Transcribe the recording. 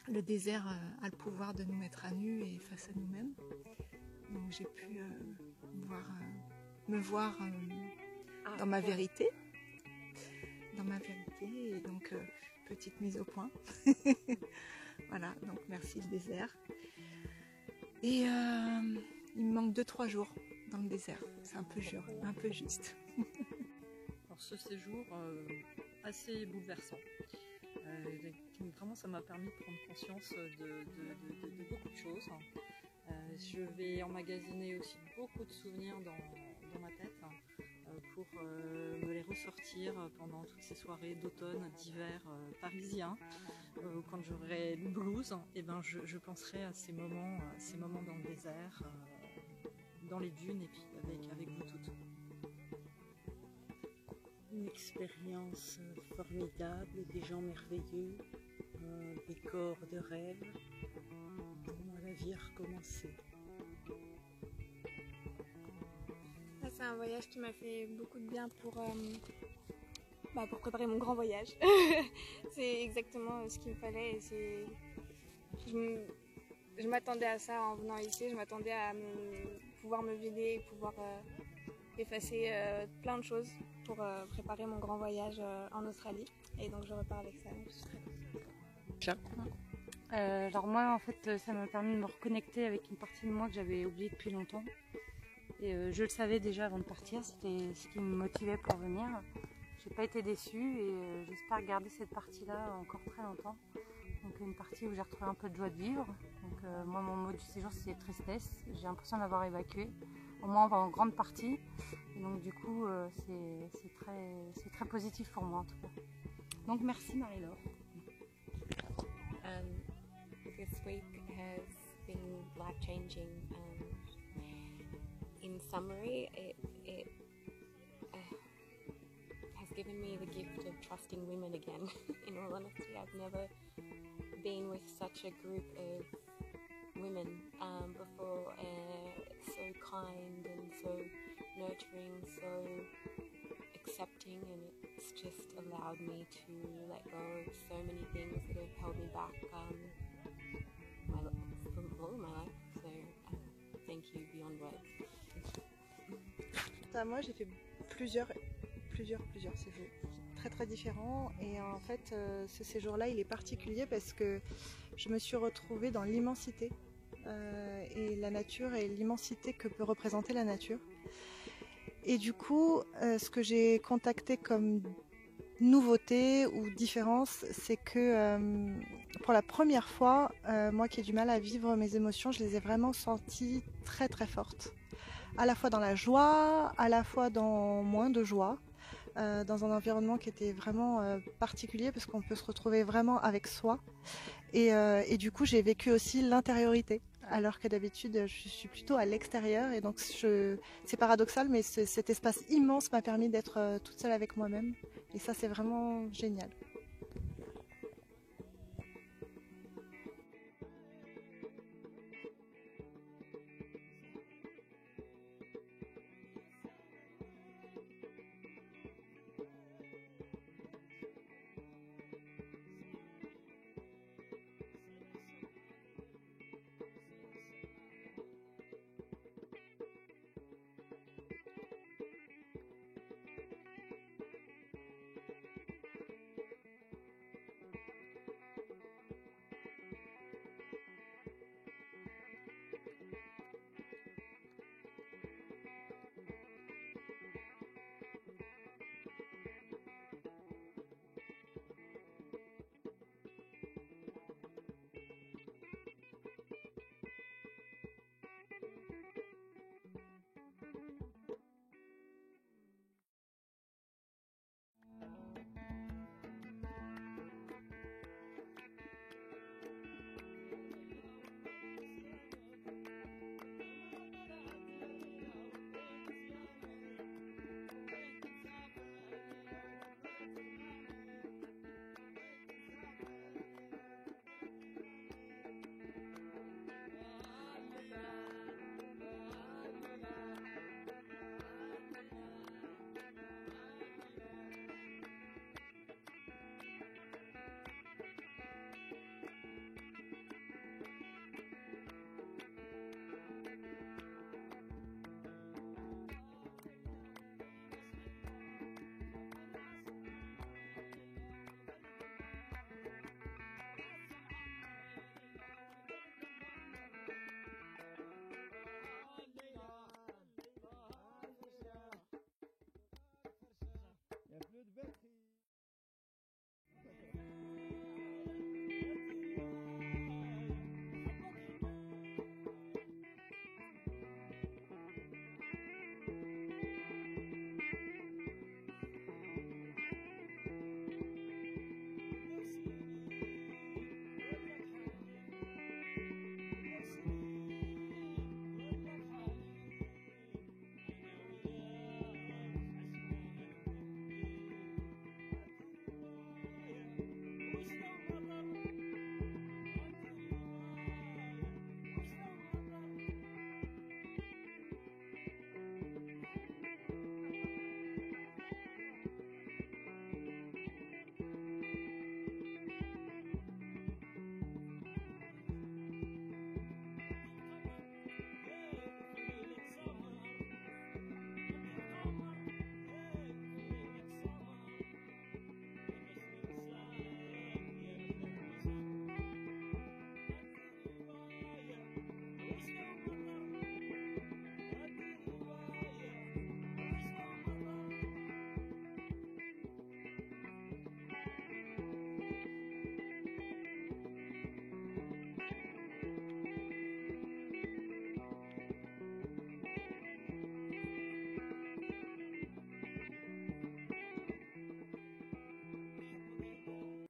Le désert a le pouvoir de nous mettre à nu et face à nous-mêmes. Donc j'ai pu me voir dans ma vérité. Et donc petite mise au point. Voilà, donc merci le désert. Et il me manque 2-3 jours dans le désert. C'est un peu juste. Alors ce séjour assez bouleversant. Vraiment, ça m'a permis de prendre conscience de beaucoup de choses. Je vais emmagasiner aussi beaucoup de souvenirs dans ma tête pour me les ressortir pendant toutes ces soirées d'automne, d'hiver parisiens. Quand j'aurai le blues, et ben je penserai à ces moments dans le désert, dans les dunes et puis avec vous toutes. Une expérience formidable, des gens merveilleux, un décor de rêve. Pour moi, la vie a recommencé. C'est un voyage qui m'a fait beaucoup de bien pour préparer mon grand voyage. C'est exactement ce qu'il me fallait. Je m'attendais à ça en venant ici, je m'attendais à pouvoir me vider, pouvoir effacer plein de choses pour préparer mon grand voyage en Australie. Et donc je repars avec ça. Donc je suis très contente. Alors moi en fait ça m'a permis de me reconnecter avec une partie de moi que j'avais oubliée depuis longtemps. Et je le savais déjà avant de partir, c'était ce qui me motivait pour venir. J'ai pas été déçue et j'espère garder cette partie-là encore très longtemps. Donc une partie où j'ai retrouvé un peu de joie de vivre. Donc moi mon mot du séjour c'est tristesse. J'ai l'impression d'avoir évacué, au moins en grande partie. Et donc du coup c'est très positif pour moi en tout cas. Donc merci Marie-Laure. This week has been life-changing. In summary, it has given me the gift of trusting women again. In all honesty, I've never been with such a group of women before, so kind and so nurturing, so accepting, and it's just allowed me to let go of so many things that have held me back from all of my life. So thank you beyond words. Moi j'ai fait plusieurs séjours très différents, et en fait ce séjour-là il est particulier parce que je me suis retrouvée dans l'immensité et la nature et l'immensité que peut représenter la nature. Et du coup ce que j'ai contacté comme nouveauté ou différence, c'est que pour la première fois, moi qui ai du mal à vivre mes émotions, je les ai vraiment senties très fortes. À la fois dans la joie, à la fois dans moins de joie, dans un environnement qui était vraiment particulier parce qu'on peut se retrouver vraiment avec soi. Et du coup j'ai vécu aussi l'intériorité, alors que d'habitude je suis plutôt à l'extérieur, et donc c'est paradoxal, mais cet espace immense m'a permis d'être toute seule avec moi-même, et ça c'est vraiment génial.